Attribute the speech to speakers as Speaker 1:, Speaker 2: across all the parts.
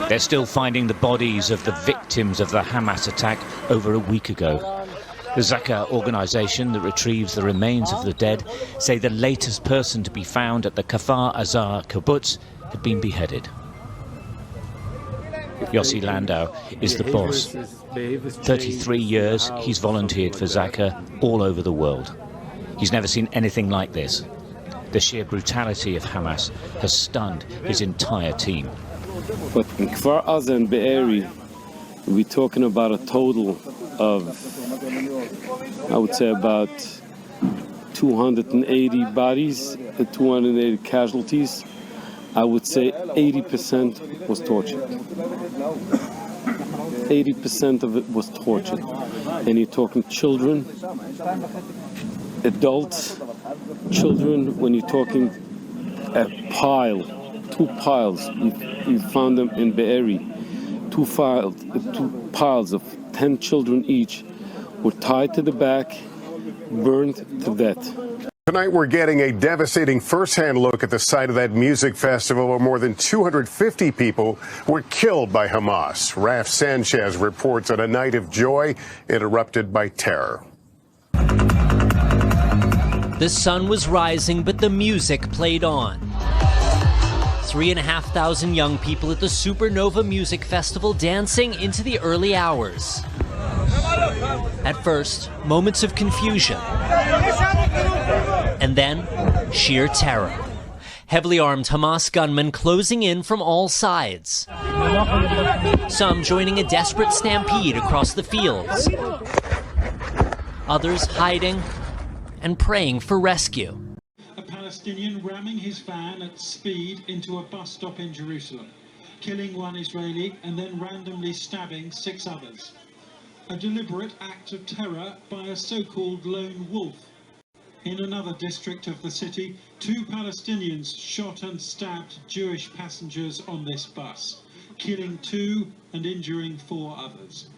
Speaker 1: They're still finding the bodies of the victims of the Hamas attack over a week ago. The Zaka organization that retrieves the remains of the dead say the latest person to be found at the Kfar Azar kibbutz had been beheaded. Yossi Landau is the boss. 33 years he's volunteered for Zaka all over the world. He's never seen anything like this. The sheer brutality of Hamas has stunned his entire team.
Speaker 2: But in Kfar Aza and Be'eri, we're talking about a total of, I would say, about 280 bodies, 280 casualties. I would say 80% was tortured. 80% of it was tortured. And you're talking children, adults, children, when you're talking a pile, 2 piles. You found them in Be'eri. 2 piles of 10 children each were tied to the back, burned to death.
Speaker 3: Tonight, we're getting a devastating first-hand look at the site of that music festival where more than 250 people were killed by Hamas. Raf Sanchez reports on a night of joy interrupted by terror.
Speaker 4: The sun was rising, but the music played on. 3,500 young people at the Supernova Music Festival dancing into the early hours. At first, moments of confusion. And then, sheer terror. Heavily armed Hamas gunmen closing in from all sides. Some joining a desperate stampede across the fields. Others hiding and praying for rescue.
Speaker 5: A Palestinian ramming his van at speed into a bus stop in Jerusalem, killing 1 Israeli and then randomly stabbing 6 others. A deliberate act of terror by a so-called lone wolf. In another district of the city, 2 Palestinians shot and stabbed Jewish passengers on this bus, killing 2 and injuring 4 others.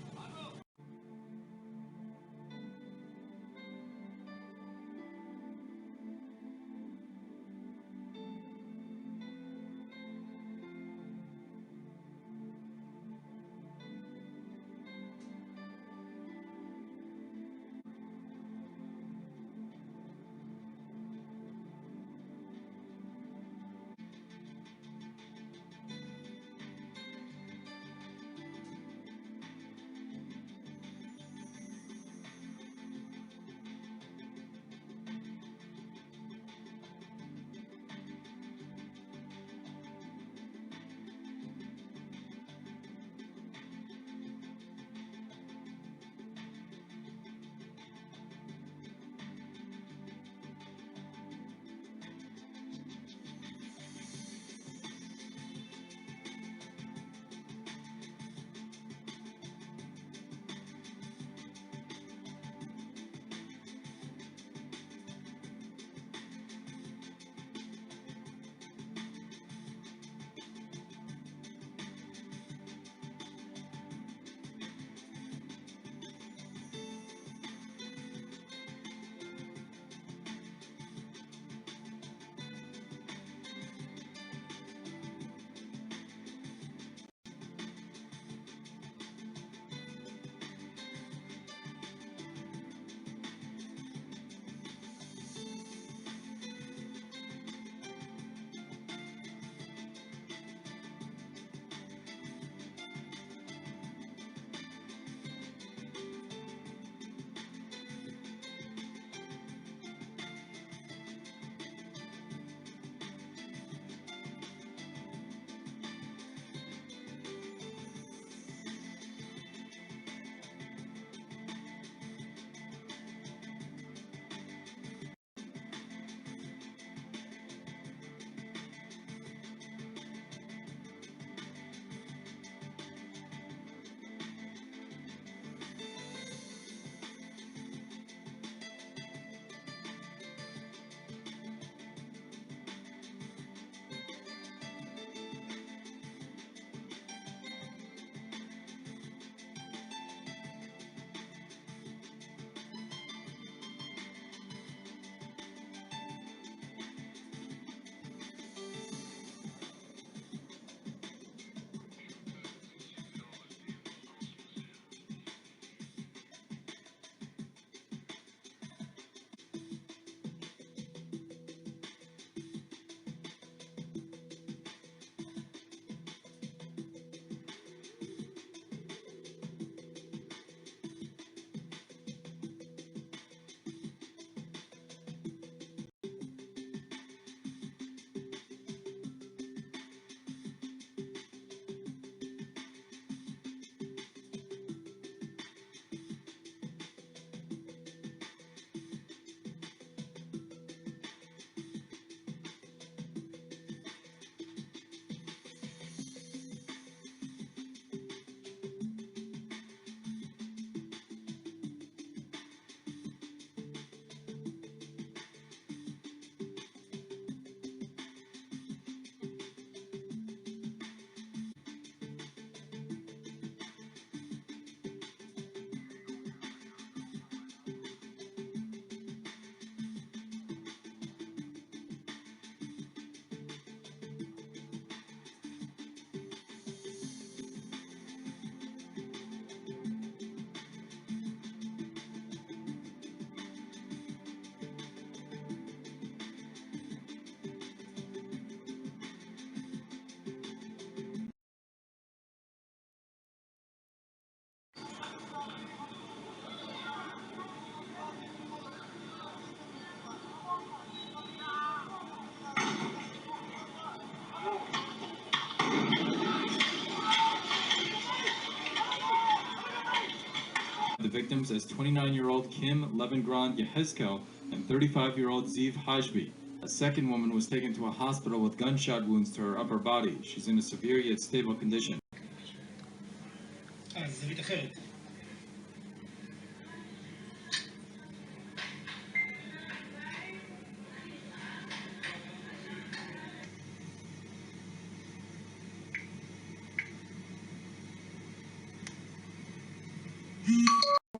Speaker 6: victims as 29-year-old Kim Levengran Yehezkel and 35-year-old Ziv Hajbi. A second woman was taken to a hospital with gunshot wounds to her upper body. She's in a severe yet stable condition.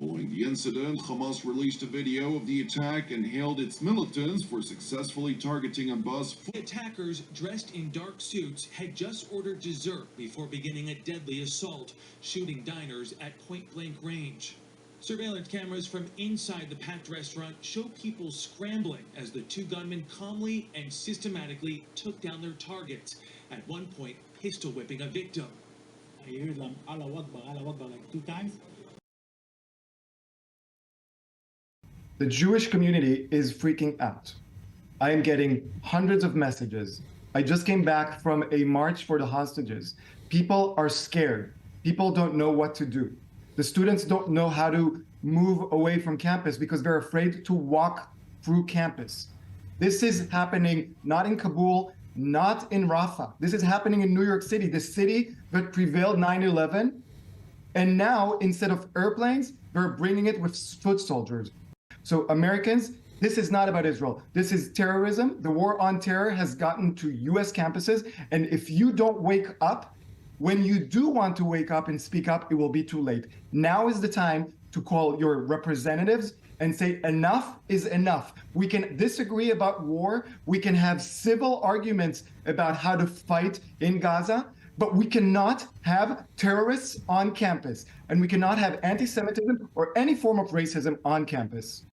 Speaker 7: Following the incident, Hamas released a video of the attack and hailed its militants for successfully targeting a bus.
Speaker 8: Attackers dressed in dark suits had just ordered dessert before beginning a deadly assault, shooting diners at point-blank range. Surveillance cameras from inside the packed restaurant show people scrambling as the two gunmen calmly and systematically took down their targets, at one point pistol whipping a victim.
Speaker 5: I heard them Allah Akbar like 2 times.
Speaker 9: The Jewish community is freaking out. I am getting hundreds of messages. I just came back from a march for the hostages. People are scared. People don't know what to do. The students don't know how to move away from campus because they're afraid to walk through campus. This is happening not in Kabul, not in Rafah. This is happening in New York City, the city that prevailed 9/11. And now, instead of airplanes, they're bringing it with foot soldiers. So Americans, this is not about Israel. This is terrorism. The war on terror has gotten to US campuses. And if you don't wake up, when you do want to wake up and speak up, it will be too late. Now is the time to call your representatives and say enough is enough. We can disagree about war. We can have civil arguments about how to fight in Gaza, but we cannot have terrorists on campus. And we cannot have anti-Semitism or any form of racism on campus.